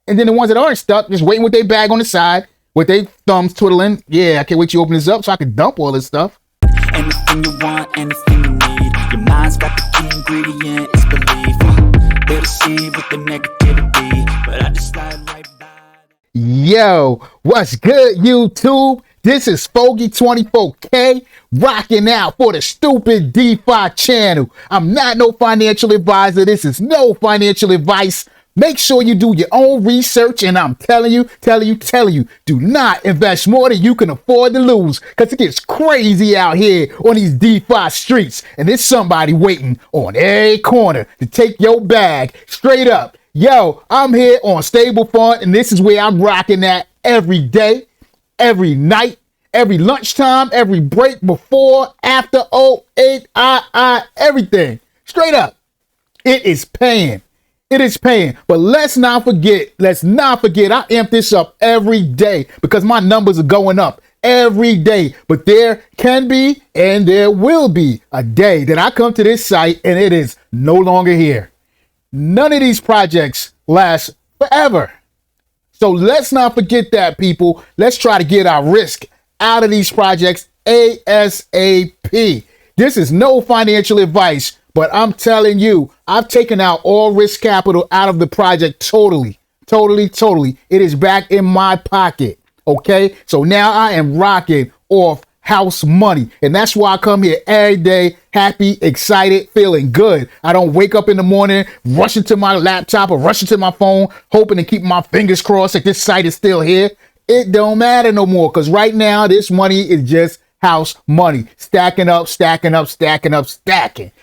And then the ones that aren't stuck, just waiting with their bag on the side, with their thumbs twiddling. Yeah, I can't wait till you open this up so I can dump all this stuff. Anything you want, anything you need. Your mind's got the key ingredient, it's belief. They'll deceive with the negativity, but I just slide right by. Yo, what's good, YouTube? This is Fogey24K rocking out for the stupid DeFi channel. I'm not no financial advisor. This is no financial advice. Make sure you do your own research, and I'm telling you, do not invest more than you can afford to lose, because it gets crazy out here on these DeFi streets, and there's somebody waiting on every corner to take your bag straight up. Yo, I'm here on Stable Fund, and this is where I'm rocking at every day, every night, every lunchtime, every break, before, after, 08, everything. Straight up. It is paying. It is paying. But let's not forget, I amp this up every day because my numbers are going up every day. But there can be and there will be a day that I come to this site and it is no longer here. None of these projects last forever. So let's not forget that, people. Let's try to get our risk out of these projects ASAP. This is no financial advice, but I'm telling you, I've taken out all risk capital out of the project totally. It is back in my pocket, okay? So now I am rocking off house money, and that's why I come here every day, happy, excited, feeling good. I don't wake up in the morning, rushing to my laptop or rushing to my phone, hoping to keep my fingers crossed that this site is still here. It don't matter no more, because right now this money is just house money, stacking up.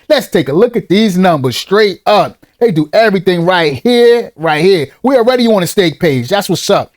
Let's take a look at these numbers straight up. They do everything right here. We already on the stake page. That's what's up.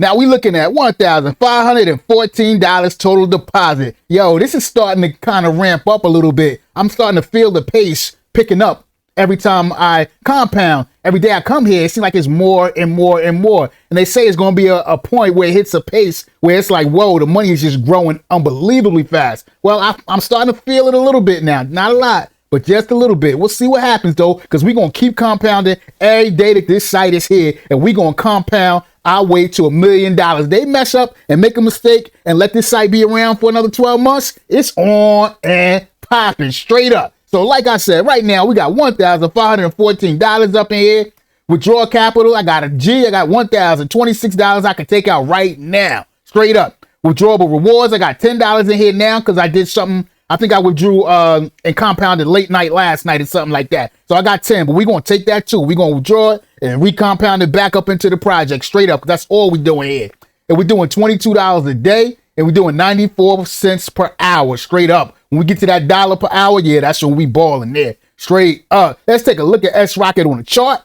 Now we looking at $1,514 total deposit. Yo, this is starting to kind of ramp up a little bit. I'm starting to feel the pace picking up every time I compound. Every day I come here, it seems like it's more and more. And they say it's going to be a point where it hits a pace where it's like, whoa, the money is just growing unbelievably fast. Well, I'm starting to feel it a little bit now. Not a lot, but just a little bit. We'll see what happens, though, because we're going to keep compounding every day that this site is here, and we're going to compound our way to $1 million. They mess up and make a mistake and let this site be around for another 12 months. It's on and popping straight up. So like I said, right now we got $1,514 up in here. Withdrawal capital, I got I got $1,026 I can take out right now. Straight up. Withdrawable rewards, I got $10 in here now because I did something. I think I withdrew and compounded late night last night or something like that. So I got 10, but we're going to take that too. We're going to withdraw it and recompound it back up into the project straight up. That's all we're doing here. And we're doing $22 a day, and we're doing 94 cents per hour straight up. When we get to that dollar per hour, yeah, that's when we balling there straight up. Let's take a look at srocket on the chart.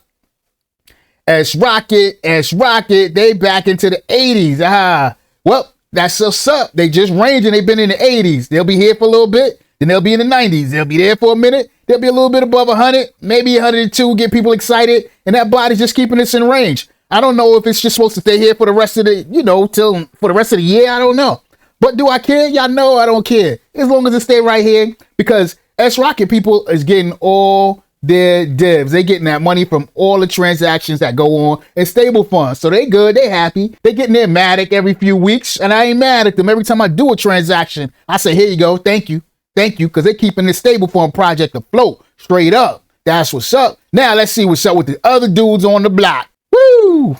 srocket, they back into the 80s. Well, that's what's up. They just ranging. They've been in the 80s. They'll be here for a little bit. Then they'll be in the 90s. They'll be there for a minute. They'll be a little bit above 100, maybe 102, get people excited. And that body's just keeping us in range. I don't know if it's just supposed to stay here for the rest of the, for the rest of the year. I don't know. But do I care? Y'all know I don't care. As long as it stay right here, because srocket people is getting all their divs. They getting that money from all the transactions that go on in stable funds. So they good, they happy. They getting their Matic every few weeks, and I ain't mad at them. Every time I do a transaction, I say, here you go, thank you, because they're keeping this stable fund project afloat straight up. That's what's up. Now let's see what's up with the other dudes on the block. Woo!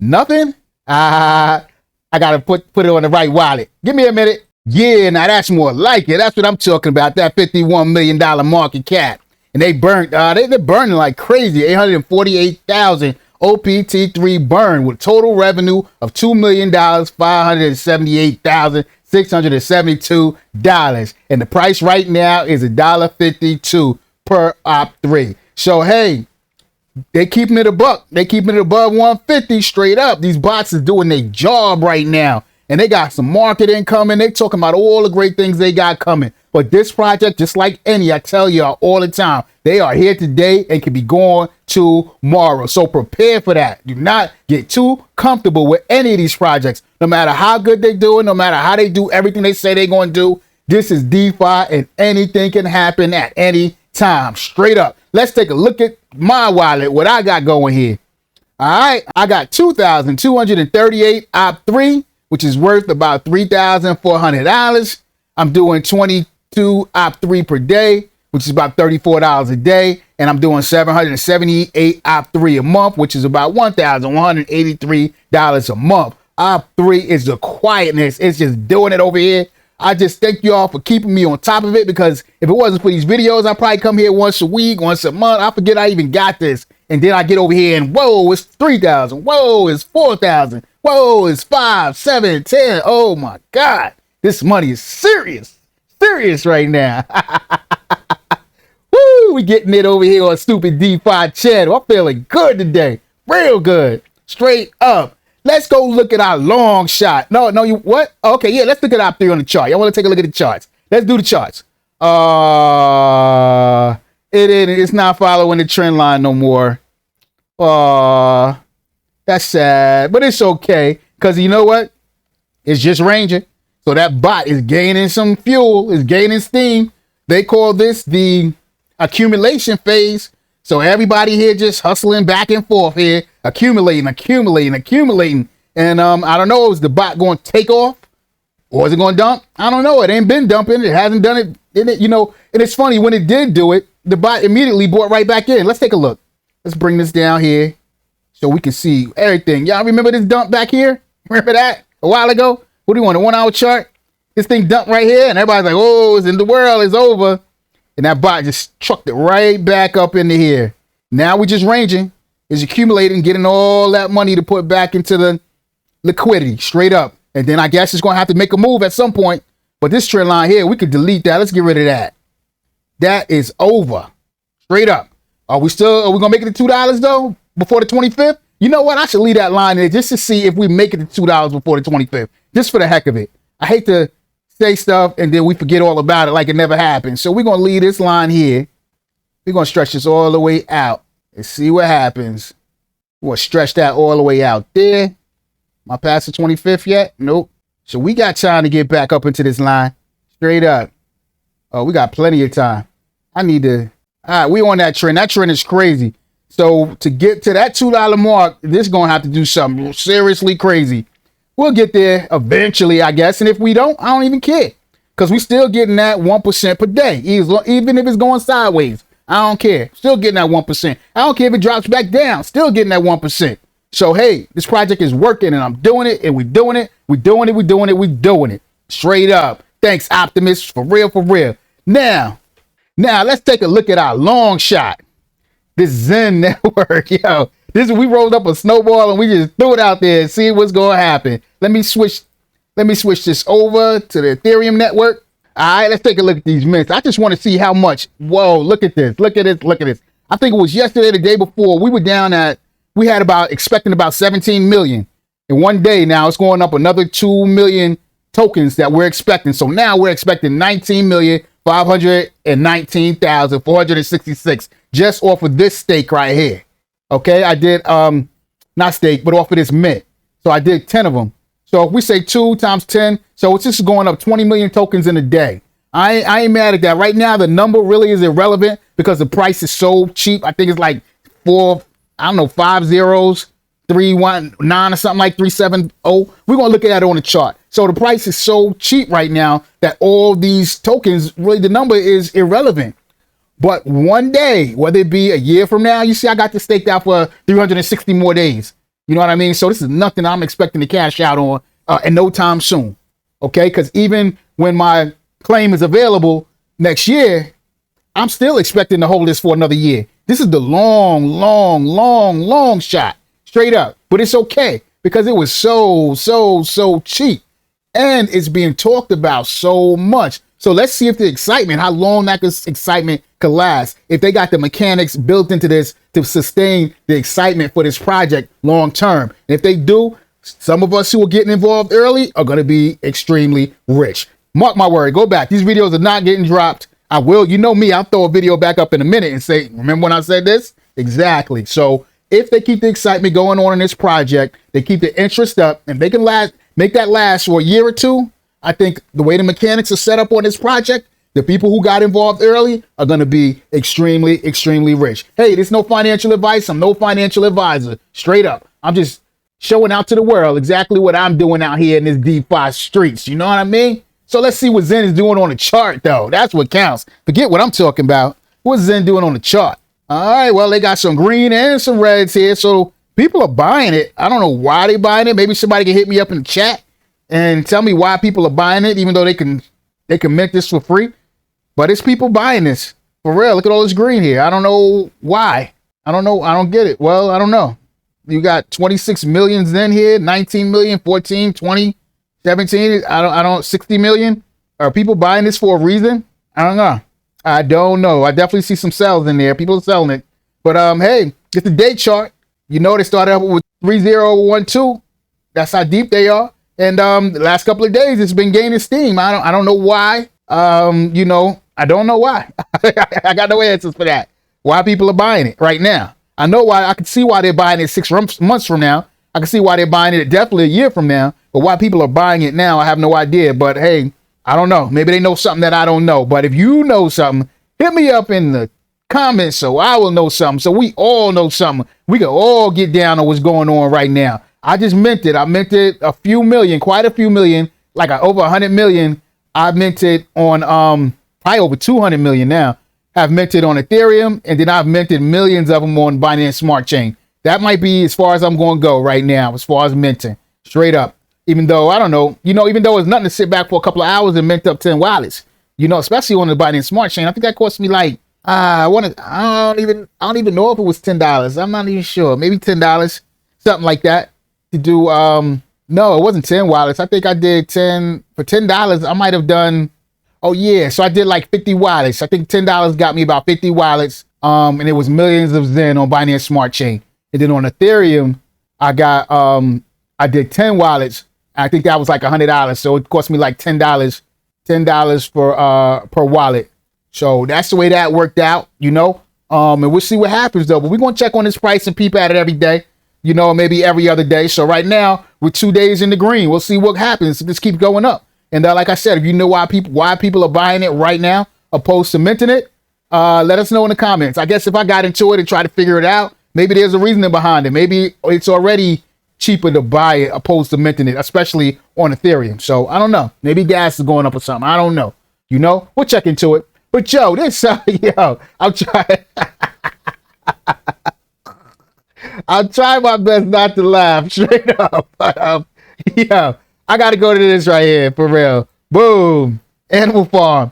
Nothing? I gotta put it on the right wallet. Give me a minute. Yeah, now that's more like it. That's what I'm talking about. That $51 million market cap. And they burnt, they're burning like crazy. 848,000 OPT3 burn with total revenue of $2,578,672. And the price right now is $1.52 per OP3. So, hey, they keeping it a buck. They keeping it above 150 straight up. These bots is doing their job right now. And they got some marketing coming. They talking about all the great things they got coming. But this project, just like any, I tell you all the time, they are here today and can be gone tomorrow. So prepare for that. Do not get too comfortable with any of these projects. No matter how good they do it, no matter how they do everything they say they're going to do, this is DeFi and anything can happen at any time. Straight up. Let's take a look at my wallet, what I got going here. All right, I got 2,238 op3, which is worth about $3,400. I'm doing 22 op3 per day, which is about $34 a day. And I'm doing 778 op3 a month, which is about $1,183 a month. Op3 is the quietness. It's just doing it over here. I just thank you all for keeping me on top of it, because if it wasn't for these videos, I'd probably come here once a week, once a month. I forget I even got this. And then I get over here and whoa, it's 3,000. Whoa, it's 4,000. Whoa, it's 5, 7, 10. Oh my God. This money is serious. Serious right now. Woo, we getting it over here on Stupid DeFi channel. I'm feeling good today. Real good. Straight up. Let's go look at our long shot. No, you what? Okay, yeah, let's look at our 3 on the chart. Y'all want to take a look at the charts? Let's do the charts. It's not following the trend line no more. That's sad, but it's okay, because you know what? It's just ranging. So that bot is gaining some fuel, is gaining steam. They call this the accumulation phase. So everybody here just hustling back and forth here, accumulating. And I don't know, is the bot going to take off, or is it going to dump? I don't know. It ain't been dumping. It hasn't done it. You know, and it's funny, when it did do it, the bot immediately bought right back in. Let's take a look. Let's bring this down here so we can see everything. Y'all remember this dump back here? Remember that a while ago? What do you want, a 1 hour chart? This thing dumped right here, and everybody's like, oh, it's in the world, it's over. And that bot just trucked it right back up into here. Now we're just ranging. It's accumulating, getting all that money to put back into the liquidity, straight up. And then I guess it's going to have to make a move at some point. But this trend line here, we could delete that. Let's get rid of that. That is over. Straight up. Are we going to make it to $2 though before the 25th? You know what? I should leave that line there just to see if we make it to $2 before the 25th. Just for the heck of it. I hate to say stuff and then we forget all about it like it never happened. So we're going to leave this line here. We're going to stretch this all the way out and see what happens. We're going to stretch that all the way out there. Am I past the 25th yet? Nope. So we got time to get back up into this line. Straight up. Oh, we got plenty of time. I need to. All right, we on that trend. That trend is crazy. So to get to that $2 mark, this is going to have to do something seriously crazy. We'll get there eventually, I guess. And if we don't, I don't even care. Because we still getting that 1% per day. Even if it's going sideways, I don't care. Still getting that 1%. I don't care if it drops back down. Still getting that 1%. So, hey, this project is working and I'm doing it and we're doing it. We're doing it. Straight up. Thanks, Optimus. For real. Now, let's take a look at our long shot. This Zen network, yo. We rolled up a snowball and we just threw it out there and see what's going to happen. Let me switch this over to the Ethereum network. All right, let's take a look at these mints. I just want to see how much. Whoa, look at this. I think it was yesterday, the day before, we had expecting about 17 million. In one day now, it's going up another 2 million tokens that we're expecting. So now we're expecting 19,519,466 just off of this stake right here. Okay, I did, not stake, but off of this mint. So I did 10 of them. So if we say 2 times 10, so it's just going up 20 million tokens in a day. I ain't mad at that. Right now, the number really is irrelevant because the price is so cheap. I think it's like 5 zeros, 319 or something like 370. We're going to look at that on the chart. So the price is so cheap right now that all these tokens, really the number is irrelevant. But one day, whether it be a year from now, you see, I got this staked out for 360 more days. You know what I mean? So this is nothing I'm expecting to cash out on in no time soon. Okay? Because even when my claim is available next year, I'm still expecting to hold this for another year. This is the long shot. Straight up. But it's okay because it was so cheap. And it's being talked about so much. So let's see if the excitement, how long that excitement could last. If they got the mechanics built into this to sustain the excitement for this project long term. And if they do, some of us who are getting involved early are going to be extremely rich. Mark my word. Go back. These videos are not getting dropped. I will. You know me. I'll throw a video back up in a minute and say, remember when I said this? Exactly. So if they keep the excitement going on in this project, they keep the interest up, and they can make that last for a year or two, I think the way the mechanics are set up on this project, The people who got involved early are going to be extremely, extremely rich. Hey, there's no financial advice. I'm no financial advisor. Straight up. I'm just showing out to the world exactly what I'm doing out here in this DeFi streets. You know what I mean? So let's see what Zen is doing on the chart, though. That's what counts. Forget what I'm talking about. What's Zen doing on the chart? All right, well, they got some green and some reds here. So people are buying it. I don't know why they're buying it. Maybe somebody can hit me up in the chat and tell me why people are buying it, even though they can mint this for free. But it's people buying this. For real, look at all this green here. I don't know why. I don't know. I don't get it. Well, I don't know. You got 26 million Zen here, 19 million, 14, 20, 17. I don't 60 million. Are people buying this for a reason? I don't know. I don't know. I definitely see some sales in there. People are selling it. But hey, it's the day chart. You know they started up with 3012. That's how deep they are. And the last couple of days it's been gaining steam. I don't know why. You know, I don't know why. I got no answers for that. Why people are buying it right now. I know why. I can see why they're buying it 6 months from now. I can see why they're buying it definitely a year from now. But why people are buying it now, I have no idea. But hey, I don't know. Maybe they know something that I don't know. But if you know something, hit me up in the comments so I will know something. So we all know something. We can all get down on what's going on right now. I just minted. I minted a few million, quite a few million, like over 100 million. I minted on probably over 200 million now. I've minted on Ethereum, and then I've minted millions of them on Binance Smart Chain. That might be as far as I'm going to go right now, as far as minting, straight up. Even though, I don't know, even though it's nothing to sit back for a couple of hours and mint up 10 wallets, especially on the Binance Smart Chain. I think that cost me like, I don't even know if it was $10. I'm not even sure. Maybe $10, something like that to do. No, it wasn't 10 wallets. I think I did 10 for $10. I might have done. Oh yeah. So I did like 50 wallets. I think $10 got me about 50 wallets. And it was millions of Zen on Binance Smart Chain. And then on Ethereum, I did 10 wallets. I think that was like $100. So it cost me like $10 for per wallet. So that's the way that worked out, and we'll see what happens though. But we're gonna check on this price and peep at it every day, maybe every other day. So right now we're 2 days in the green. We'll see what happens if this keeps going up. And like I said, if you know why people are buying it right now opposed to minting it, let us know in the comments. I guess if I got into it and try to figure it out, maybe there's a reasoning behind it. Maybe it's already cheaper to buy it opposed to minting it, especially on Ethereum. So I don't know. Maybe gas is going up or something. I don't know. We'll check into it. But yo, I'm trying. I'll try my best not to laugh straight up. But I got to go to this right here for real. Boom. Animal Farm.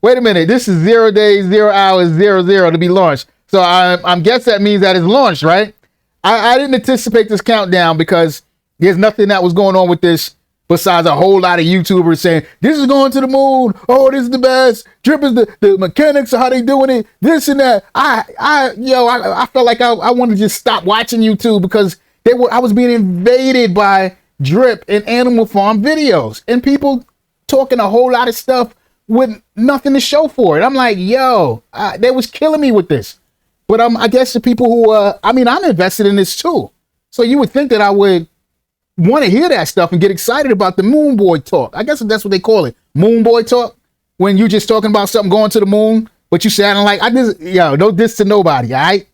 Wait a minute. This is 0 days, 0 hours, 00 to be launched. So I'm guessing that means that it's launched, right? I didn't anticipate this countdown because there's nothing that was going on with this besides a whole lot of YouTubers saying, this is going to the moon. Oh, this is the best. Drip is the mechanics of how they doing it. This and that. I felt like I wanted to just stop watching YouTube because I was being invaded by Drip and Animal Farm videos and people talking a whole lot of stuff with nothing to show for it. I'm like, they was killing me with this. But I guess the people who, I'm invested in this too. So you would think that I would want to hear that stuff and get excited about the moon boy talk. I guess that's what they call it. Moon boy talk. When you just talking about something going to the moon, but you sounding like, no diss to nobody, all right?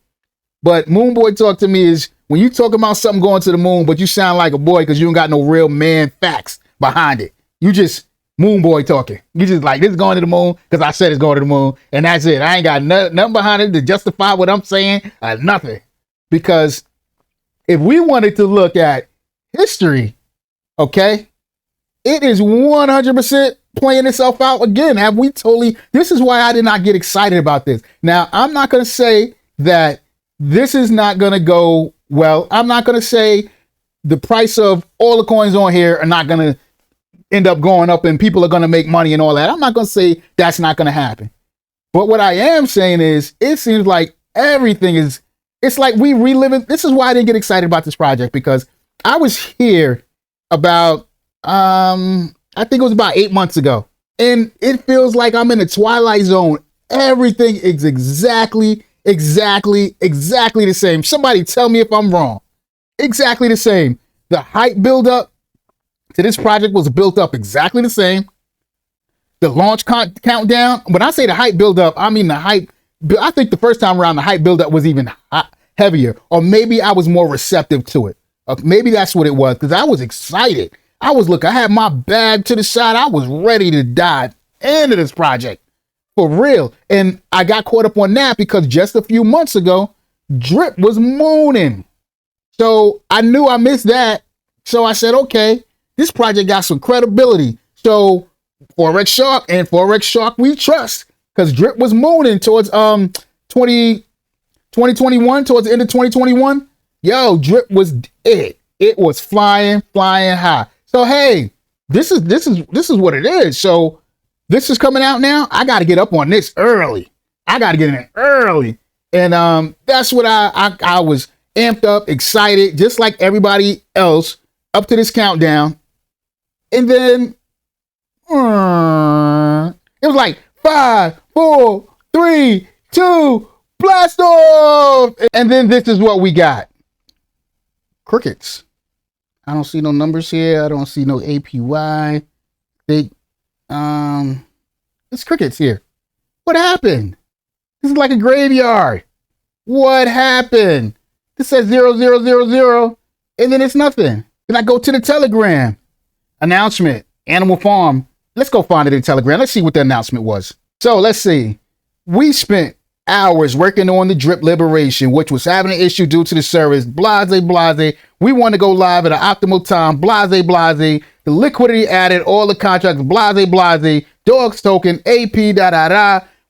But moon boy talk to me is when you talking about something going to the moon, but you sound like a boy because you don't got no real man facts behind it. You just moon boy talking. You just like, this is going to the moon because I said it's going to the moon. And that's it. I ain't got nothing behind it to justify what I'm saying. Nothing. Because if we wanted to look at history, okay, it is 100% playing itself out again. This is why I did not get excited about this. Now, I'm not going to say that this is not going to go well. I'm not going to say the price of all the coins on here are not going to end up going up and people are going to make money and all that. I'm not going to say that's not going to happen. But what I am saying is it seems like it's like we reliving. This is why I didn't get excited about this project, because I was here about, I think it was about 8 months ago, and it feels like I'm in the Twilight Zone. Everything is exactly the same. Somebody tell me if I'm wrong. Exactly the same. The hype build up to this project was built up exactly the same. the launch countdown. When I say the hype build up, I mean the hype. I think the first time around, the hype build up was even heavier, or maybe I was more receptive to it. Maybe that's what it was, because I was excited. I had my bag to the side. I was ready to dive into this project for real. And I got caught up on that because just a few months ago, Drip was mooning. So I knew I missed that. So I said, okay, this project got some credibility. So Forex Shark we trust, because Drip was mooning towards 2021, towards the end of 2021. Yo, Drip was it. It was flying high. So hey, this is what it is. So this is coming out now. I got to get up on this early. I got to get in it early, and that's what I was amped up, excited, just like everybody else up to this countdown, and then it was like 5, 4, 3, 2, blast off, and then this is what we got. Crickets. I don't see no numbers here. I don't see no APY. It's crickets here. What happened? This is like a graveyard. What happened? This says 0000, and then it's nothing. Then I go to the Telegram. Announcement, Animal Farm. Let's go find it in Telegram. Let's see what the announcement was. So let's see. We spent hours working on the Drip Liberation, which was having an issue due to the service. Blase. We want to go live at an optimal time. Blase. The liquidity added, all the contracts. Blase. Dogs token, AP,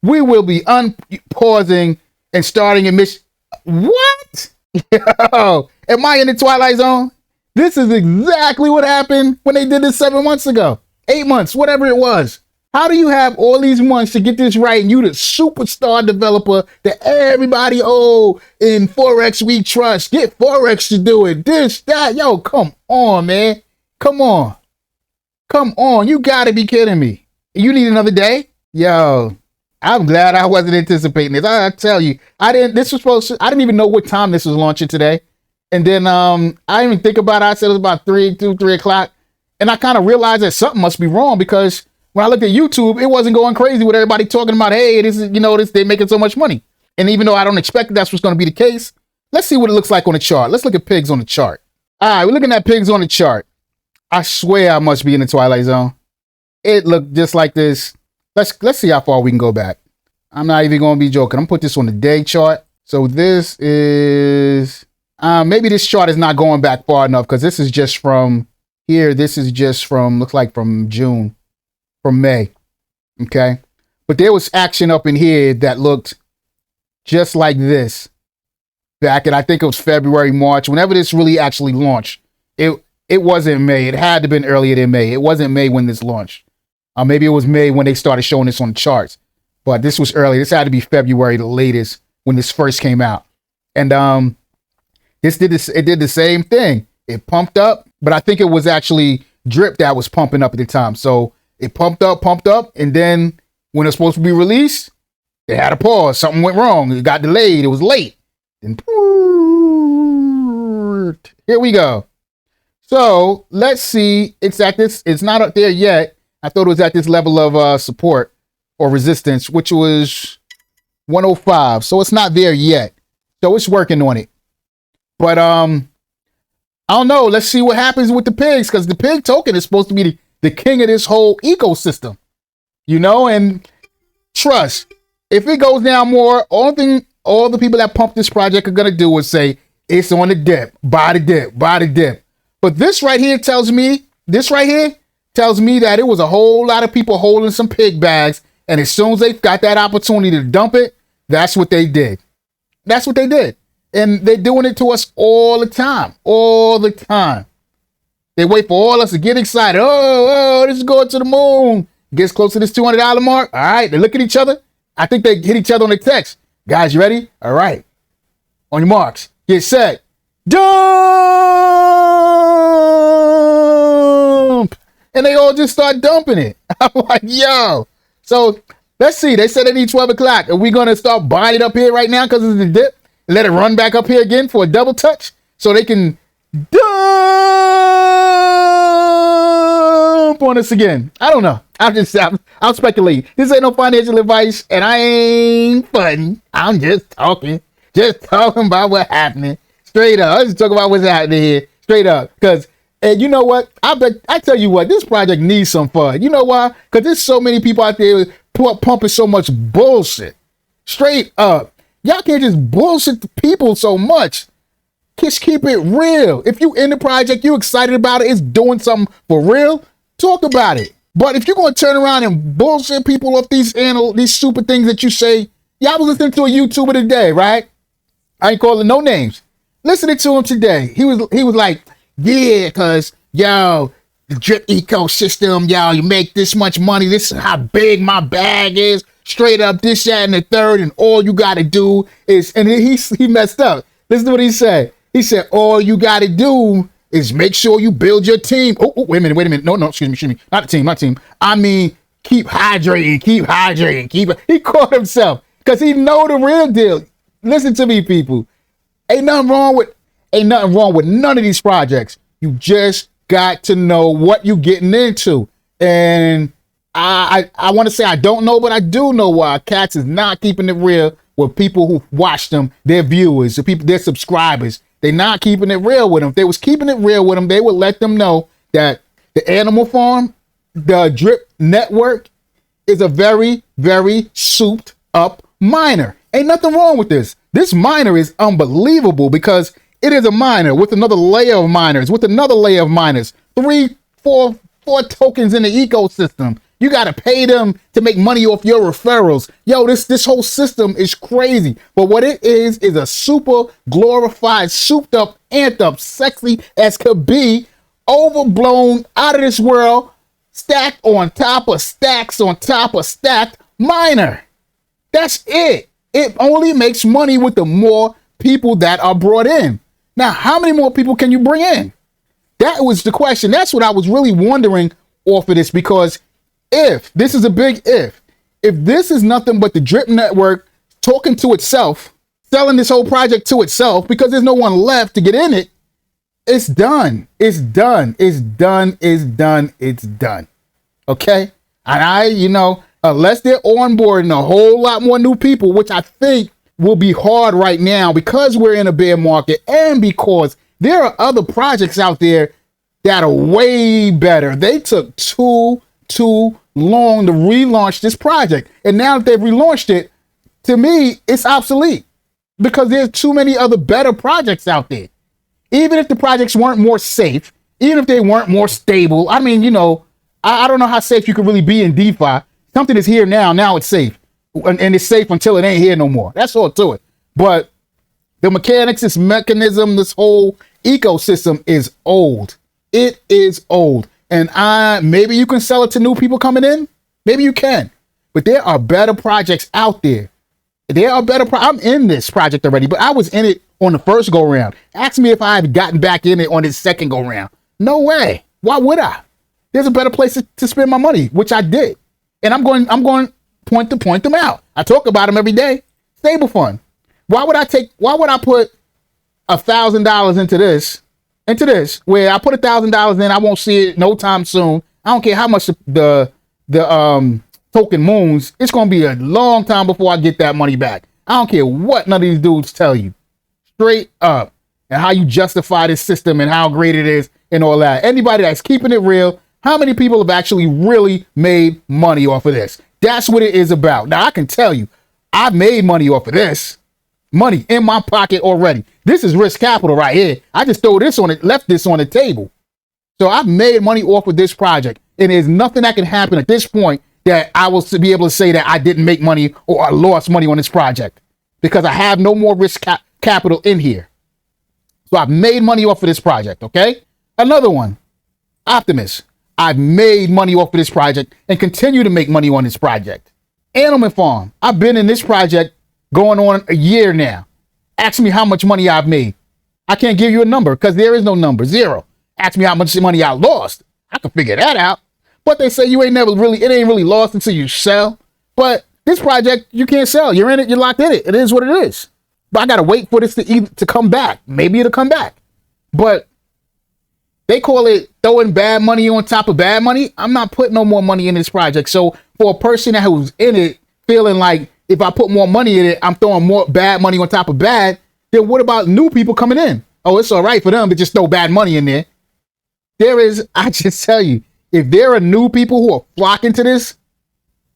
We will be unpausing and starting in mission. What? Yo, am I in the Twilight Zone? This is exactly what happened when they did this 7 months ago. 8 months, whatever it was. How do you have all these months to get this right, and you the superstar developer that everybody in Forex we trust? Get Forex to do it. This, that. Yo, come on, man. Come on. You gotta be kidding me. You need another day? Yo, I'm glad I wasn't anticipating this. I tell you, I didn't even know what time this was launching today. And then I didn't even think about it. I said it was about 3 o'clock. And I kind of realized that something must be wrong, because when I looked at YouTube, it wasn't going crazy with everybody talking about, hey, this is, they're making so much money. And even though I don't expect that's what's going to be the case, let's see what it looks like on the chart. Let's look at pigs on the chart. All right, we're looking at pigs on the chart. I swear I must be in the Twilight Zone. It looked just like this. Let's see how far we can go back. I'm not even going to be joking. I'm going to put this on the day chart. So this is, maybe this chart is not going back far enough, because this is just from here. This is just from, looks like from June. From May, okay? But there was action up in here that looked just like this back in, I think it was February, March, whenever this really actually launched. It wasn't May. It had to have been earlier than May. It wasn't May when this launched. Maybe it was May when they started showing this on the charts. But this was early. This had to be February, the latest, when this first came out. And it did the same thing. It pumped up, but I think it was actually Drip that was pumping up at the time. So it pumped up, and then when it was supposed to be released, they had a pause. Something went wrong. It got delayed. It was late. And here we go. So let's see. It's not up there yet. I thought it was at this level of support or resistance, which was 105. So it's not there yet. So it's working on it. But I don't know. Let's see what happens with the pigs, because the pig token is supposed to be the king of this whole ecosystem, and trust, if it goes down more, all the people that pump this project are going to do is say, it's on the dip, buy the dip. But this right here tells me that it was a whole lot of people holding some pig bags. And as soon as they got that opportunity to dump it, that's what they did. And they're doing it to us all the time. They wait for all us to get excited. Oh, this is going to the moon. Gets close to this $200 mark. All right, they look at each other. I think they hit each other on the text. Guys, you ready? All right. On your marks. Get set. Dump! And they all just start dumping it. I'm like, yo. So let's see. They said they need 12 o'clock. Are we going to start buying it up here right now because of the dip? Let it run back up here again for a double touch so they can dump? jump on us again. I don't know. I'm speculating. This ain't no financial advice, and I ain't funny. I'm just talking about what's happening. Straight up. Let's talk about what's happening here. Straight up. Because, and you know what? I tell you what, this project needs some fun. You know why? Because there's so many people out there pumping so much bullshit. Straight up. Y'all can't just bullshit the people so much. Just keep it real. If you in the project, you excited about it, it's doing something for real, talk about it. But if you're going to turn around and bullshit people off these stupid things that you say, y'all was listening to a YouTuber today, right? I ain't calling no names. Listening to him today, he was like, yeah, cause yo, the drip ecosystem, yo, you make this much money. This is how big my bag is. Straight up, this, that, and the third, and all you gotta do is, and he messed up. Listen to what he said. He said, all you got to do is make sure you build your team. Oh, wait a minute. No, excuse me. Not the team. I mean, keep hydrating. He caught himself because he know the real deal. Listen to me, people. Ain't nothing wrong with none of these projects. You just got to know what you getting into. And I want to say I don't know, but I do know why Cats is not keeping it real with people who watch them, their viewers, their subscribers. They're not keeping it real with them. If they was keeping it real with them, they would let them know that the animal farm, the drip network, is a very, very souped up miner. Ain't nothing wrong with this. This miner is unbelievable because it is a miner with another layer of miners, three, four tokens in the ecosystem. You got to pay them to make money off your referrals. Yo, this whole system is crazy. But what it is a super glorified, souped up, amped up, sexy as could be, overblown, out of this world, stacked on top of stacks on top of stacked miner. That's it. It only makes money with the more people that are brought in. Now, how many more people can you bring in? That was the question. That's what I was really wondering off of this, because if this is a big if this is nothing but the drip network talking to itself, selling this whole project to itself because there's no one left to get in it, it's done. Okay? And unless they're onboarding a whole lot more new people, which I think will be hard right now because we're in a bear market and because there are other projects out there that are way better. They took too long to relaunch this project. And now that they've relaunched it, to me, it's obsolete because there's too many other better projects out there. Even if the projects weren't more safe, even if they weren't more stable, I mean, I don't know how safe you could really be in DeFi. Something is here now it's safe. And it's safe until it ain't here no more. That's all to it. But the mechanics, this mechanism, this whole ecosystem is old. It is old. And maybe you can sell it to new people coming in. Maybe you can. But there are better projects out there. I'm in this project already, but I was in it on the first go round. Ask me if I've gotten back in it on this second go round. No way. Why would I? There's a better place to spend my money, which I did. And I'm going point them out. I talk about them every day. Stable fund. Why would I put $1,000 into this where I put $1,000 in, I won't see it no time soon. I don't care how much the token moons. It's going to be a long time before I get that money back. I don't care what none of these dudes tell you. Straight up. And how you justify this system and how great it is and all that. Anybody that's keeping it real, how many people have actually really made money off of this? That's what it is about. Now, I can tell you, I've made money off of this. Money in my pocket already. This is risk capital right here. I just left this on the table. So I've made money off of this project. And there's nothing that can happen at this point that I will be able to say that I didn't make money or I lost money on this project. Because I have no more risk capital in here. So I've made money off of this project, okay? Another one, Optimus. I've made money off of this project and continue to make money on this project. Animal Farm. I've been in this project going on a year now. Ask me how much money I've made. I can't give you a number because there is no number, zero. Ask me how much money I lost. I can figure that out. But they say it ain't really lost until you sell. But this project, you can't sell. You're in it, you're locked in it. It is what it is. But I got to wait for this to come back. Maybe it'll come back. But They call it throwing bad money on top of bad money. I'm not putting no more money in this project. So for a person that who's in it feeling like if I put more money in it, I'm throwing more bad money on top of bad, then what about new people coming in? Oh, it's all right for them to just throw bad money in there. I just tell you, if there are new people who are flocking to this,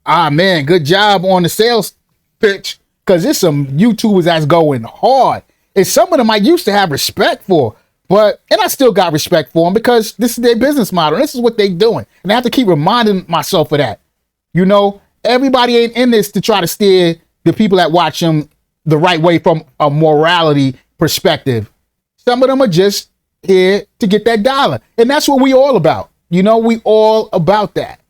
man, good job on the sales pitch, because there's some YouTubers that's going hard. And some of them I used to have respect for, and I still got respect for them because this is their business model. This is what they're doing. And I have to keep reminding myself of that. You know, everybody ain't in this to try to steer the people that watch them the right way from a morality perspective. Some of them are just here to get that dollar. And that's what we all about. You know, we all about that.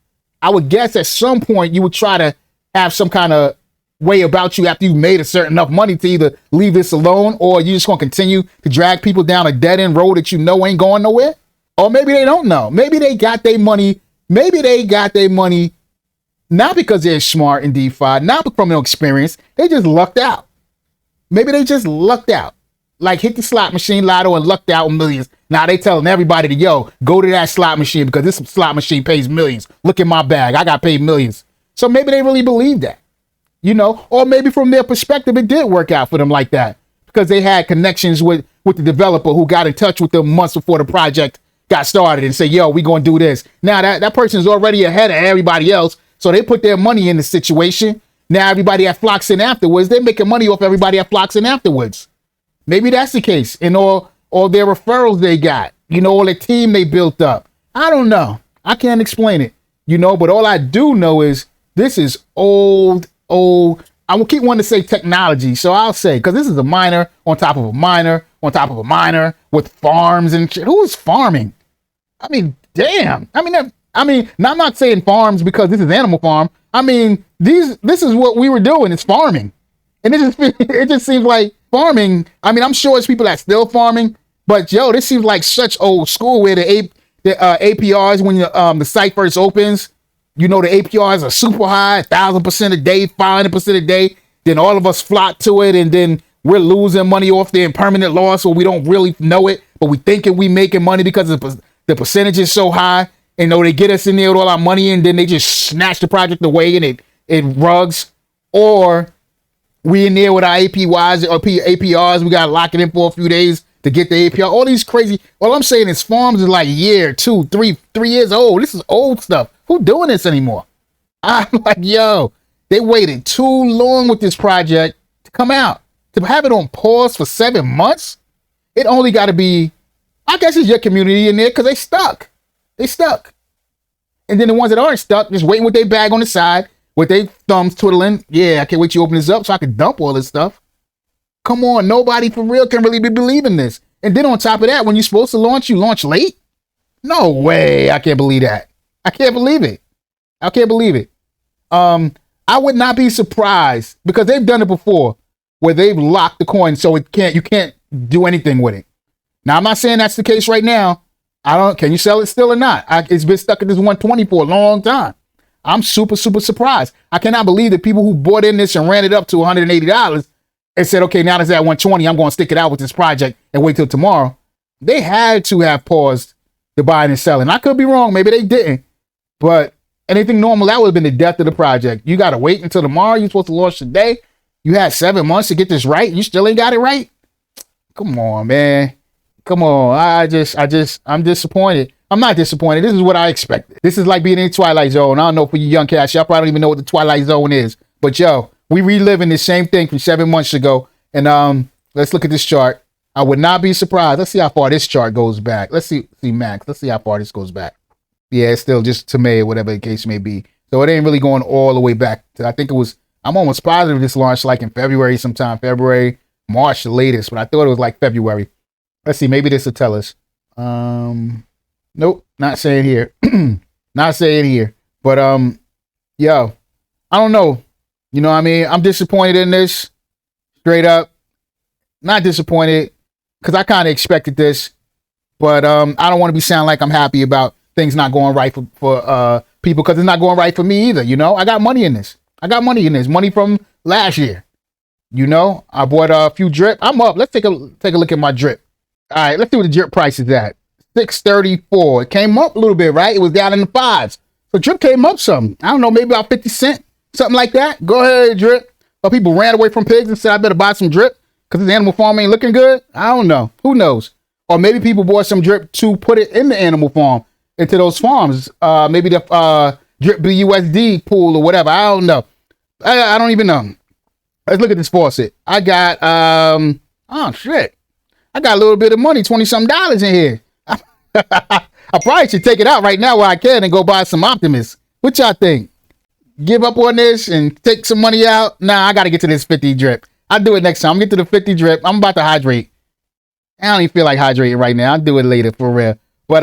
I would guess at some point you would try to have some kind of way about you after you've made a certain enough money to either leave this alone or you just going to continue to drag people down a dead end road that you know ain't going nowhere. Or maybe they don't know. Maybe they got their money. Maybe they got their money not because they're smart in DeFi, not from no experience. They just lucked out. Maybe they just lucked out. Like hit the slot machine lotto and lucked out millions. Now they telling everybody to, go to that slot machine because this slot machine pays millions. Look in my bag. I got paid millions. So maybe they really believe that, or maybe from their perspective, it did work out for them like that because they had connections with the developer who got in touch with them months before the project got started and say, we going to do this. Now that person is already ahead of everybody else. So they put their money in the situation. Now everybody that flocks in afterwards, they're making money off everybody that flocks in afterwards. Maybe that's the case. And all their referrals they got, all the team they built up. I don't know. I can't explain it, but all I do know is this is old. I will keep wanting to say technology. So I'll say, because this is a miner on top of a miner on top of a miner with farms and shit. Who is farming? I mean, damn. I'm not saying farms because this is Animal Farm. I mean, this is what we were doing. It's farming. And it just seems like farming. I mean, I'm sure it's people that's still farming, but this seems like such old school where the APRs, when the site first opens, the APRs are super high, 1,000% a day, 500% a day. Then all of us flock to it, and then we're losing money off there in permanent loss, or we don't really know it, but we thinking we making money because the percentage is so high. And they get us in there with all our money, and then they just snatch the project away, and it rugs. Or we in there with our APYs or APRs, we got to lock it in for a few days to get the APR. All these crazy. All I'm saying is farms is like a year, 2, 3 years old. This is old stuff. Who doing this anymore? I'm like, they waited too long with this project to come out. To have it on pause for 7 months, it only got to be, I guess it's your community in there because they stuck. They stuck. And then the ones that aren't stuck, just waiting with their bag on the side, with their thumbs twiddling. Yeah, I can't wait till you open this up so I can dump all this stuff. Come on, nobody for real can really be believing this. And then on top of that, when you're supposed to launch, you launch late? No way. I can't believe that. I can't believe it. I can't believe it. I would not be surprised because they've done it before where they've locked the coin so you can't do anything with it. Now, I'm not saying that's the case right now. Can you sell it still or not? It's been stuck at this 120 for a long time. I'm super, super surprised. I cannot believe that people who bought in this and ran it up to $180 and said, okay, now it's at 120. I'm going to stick it out with this project and wait till tomorrow. They had to have paused the buying and selling. I could be wrong. Maybe they didn't. But anything normal, that would have been the death of the project. You got to wait until tomorrow. You're supposed to launch today. You had 7 months to get this right. You still ain't got it right. Come on, man. Come on. I'm disappointed. I'm not disappointed. This is what I expected. This is like being in the Twilight Zone. I don't know for you young cats. Y'all probably don't even know what the Twilight Zone is. But we reliving the same thing from 7 months ago. And let's look at this chart. I would not be surprised. Let's see how far this chart goes back. Let's see Max. Let's see how far this goes back. Yeah, it's still just to May, whatever the case may be. So it ain't really going all the way back. I think I'm almost positive this launched like in February sometime. February, March the latest. But I thought it was like February. Let's see. Maybe this will tell us. Nope. Not saying here. Not saying here. But, I don't know. You know what I mean? I'm disappointed in this. Straight up. Not disappointed. Because I kind of expected this. But I don't want to be sound like I'm happy about things not going right for people. Because it's not going right for me either. I got money in this. Money from last year. I bought a few drip. I'm up. Let's take a look at my drip. All right, let's see what the drip price is at. 634. It came up a little bit, right? It was down in the fives. So drip came up some. I don't know, maybe about 50 cents, something like that. Go ahead, drip. But people ran away from pigs and said, I better buy some drip because this animal farm ain't looking good. I don't know. Who knows? Or maybe people bought some drip to put it in the animal farm, into those farms. Maybe the drip BUSD pool or whatever. I don't know. I don't even know. Let's look at this faucet. I got, oh shit. I got a little bit of money, 20-something in here. I probably should take it out right now while I can and go buy some Optimus. What y'all think? Give up on this and take some money out? Nah, I got to get to this 50 drip. I'll do it next time. I'll get to the 50 drip. I'm about to hydrate. I don't even feel like hydrating right now. I'll do it later for real. But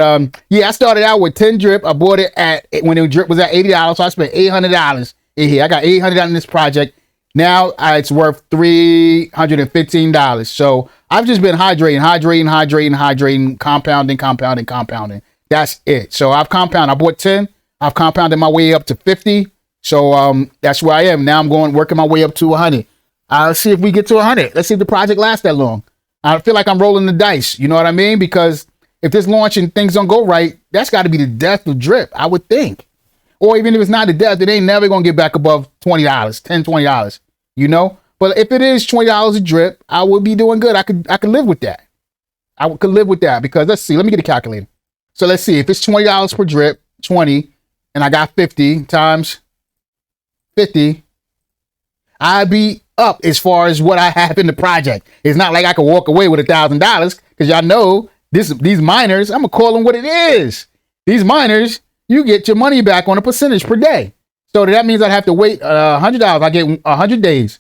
yeah, I started out with 10 drip. I bought it at when the drip was at $80, so I spent $800 in here. I got $800 in this project. Now it's worth $315. So I've just been hydrating, compounding. That's it. So I've compounded. I bought 10. I've compounded my way up to 50. So that's where I am. Now I'm working my way up to 100. Let's see if we get to 100. Let's see if the project lasts that long. I feel like I'm rolling the dice. You know what I mean? Because if this launch and things don't go right, that's got to be the death of drip, I would think. Or even if it's not the death, it ain't never going to get back above $20, $10, $20, you know? But if it is $20 a drip, I would be doing good. I could live with that. Could live with that because let's see. Let me get a calculator. So let's see. If it's $20 per drip, 20, and I got 50 times 50, I'd be up as far as what I have in the project. It's not like I could walk away with $1,000 because y'all know these miners, I'm going to call them what it is. These miners, you get your money back on a percentage per day. So that means I'd have to wait $100. I get 100 days.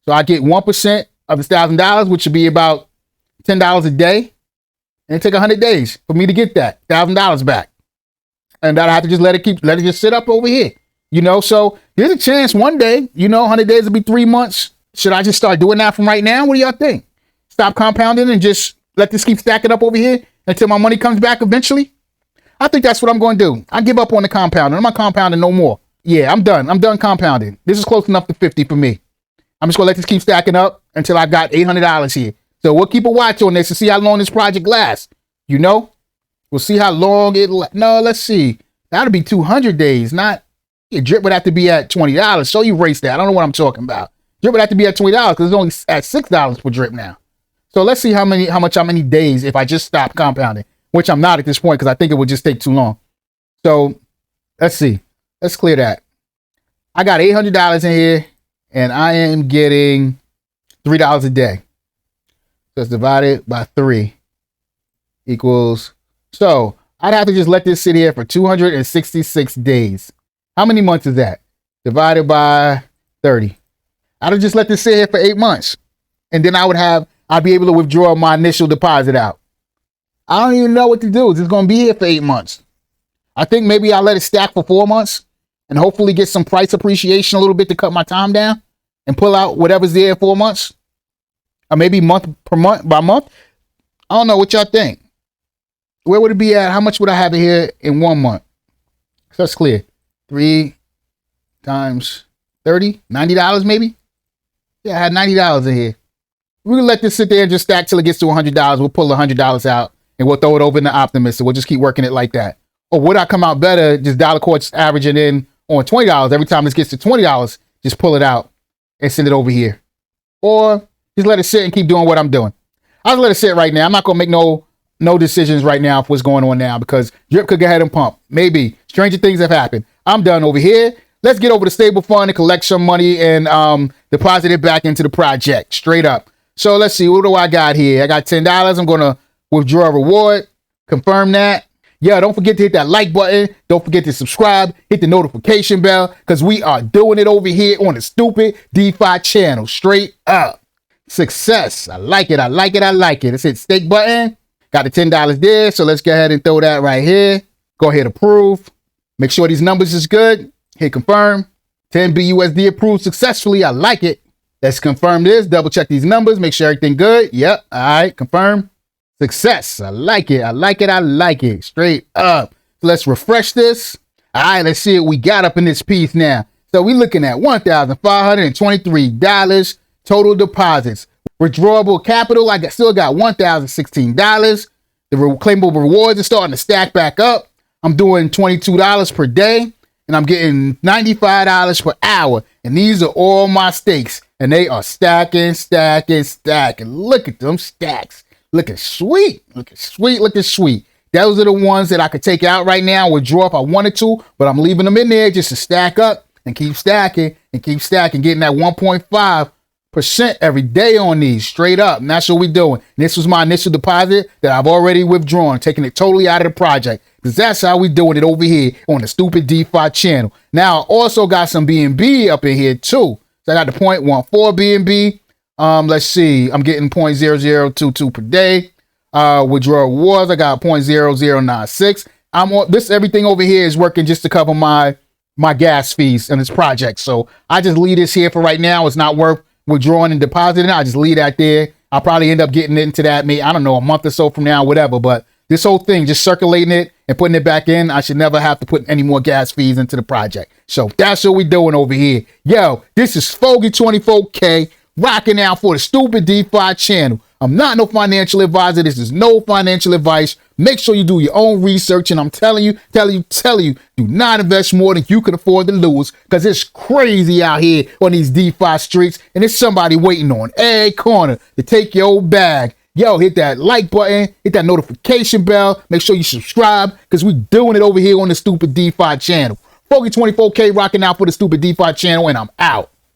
So I get 1% of the $1,000, which would be about $10 a day. And it take 100 days for me to get that $1,000 back. And I'd have to just let it just sit up over here. You know, so there's a chance one day, 100 days will be 3 months. Should I just start doing that from right now? What do y'all think? Stop compounding and just let this keep stacking up over here until my money comes back eventually? I think that's what I'm going to do. I give up on the compounding. I'm not compounding no more. Yeah, I'm done. I'm done compounding. This is close enough to 50 for me. I'm just going to let this keep stacking up until I got $800 here. So we'll keep a watch on this and see how long this project lasts. We'll see how long no, let's see. That'll be 200 days, not... Yeah, drip would have to be at $20. So you erase that. I don't know what I'm talking about. Drip would have to be at $20 because it's only at $6 per drip now. So let's see how many days if I just stop compounding, which I'm not at this point because I think it would just take too long. So let's see. Let's clear that. I got $800 in here and I am getting $3 a day. So it's divided by 3 equals. So I'd have to just let this sit here for 266 days. How many months is that? Divided by 30. I'd just let this sit here for 8 months. And then I'd be able to withdraw my initial deposit out. I don't even know what to do. It's just going to be here for 8 months. I think maybe I'll let it stack for 4 months and hopefully get some price appreciation a little bit to cut my time down and pull out whatever's there in 4 months. Or maybe by month. I don't know what y'all think. Where would it be at? How much would I have it here in 1 month? So that's clear. 3 times 30, $90 maybe? Yeah, I had $90 in here. We're going to let this sit there and just stack till it gets to $100. We'll pull $100 out and we'll throw it over in the Optimus. So we'll just keep working it like that. Or would I come out better, just dollar cost averaging in on $20? Every time this gets to $20, just pull it out and send it over here. Or just let it sit and keep doing what I'm doing. I'll let it sit right now. I'm not going to make no decisions right now for what's going on now because drip could go ahead and pump. Maybe. Stranger things have happened. I'm done over here. Let's get over to stable fund and collect some money and deposit it back into the project straight up. So let's see. What do I got here? I got $10. I'm going to withdraw a reward. Confirm that. Yeah, don't forget to hit that like button. Don't forget to subscribe. Hit the notification bell because we are doing it over here on the Stupid DeFi channel. Straight up. Success. I like it. Let's hit stake button. Got the $10 there. So let's go ahead and throw that right here. Go ahead, approve. Make sure these numbers is good. Hit confirm. 10 BUSD approved successfully. I like it. Let's confirm this. Double check these numbers. Make sure everything good. Yep. All right. Confirm. Success. I like it. Straight up. So let's refresh this. All right. Let's see what we got up in this piece now. So we're looking at $1,523 total deposits. Withdrawable capital. Still got $1,016. The claimable rewards are starting to stack back up. I'm doing $22 per day, and I'm getting $95 per hour. And these are all my stakes, and they are stacking, stacking, stacking. Look at them stacks. Looking sweet, looking sweet, looking sweet. Those are the ones that I could take out right now, withdraw if I wanted to, but I'm leaving them in there just to stack up and keep stacking, getting that 1.5% every day on these, straight up. And that's what we're doing. And this was my initial deposit that I've already withdrawn, taking it totally out of the project, because that's how we doing it over here on the Stupid DeFi channel. Now, I also got some BNB up in here too. So I got the 0.14 BNB. Let's see, I'm getting 0.0022 per day. Withdrawal rewards, I got 0.0096. I'm on this, everything over here is working just to cover my gas fees in this project. So I just leave this here for right now. It's not worth withdrawing and depositing. I just leave that there. I'll probably end up getting into that, maybe, I don't know, a month or so from now, whatever. But this whole thing, just circulating it and putting it back in, I should never have to put any more gas fees into the project. So that's what we're doing over here. Yo, this is Foggy24K rocking out for the Stupid DeFi channel. I'm not no financial advisor. This is no financial advice. Make sure you do your own research. And I'm telling you, do not invest more than you can afford to lose, because it's crazy out here on these DeFi streets. And there's somebody waiting on every corner to take your old bag. Yo, hit that like button, hit that notification bell. Make sure you subscribe, because we doing it over here on the Stupid DeFi channel. Foggy24K rocking out for the Stupid DeFi channel, and I'm out.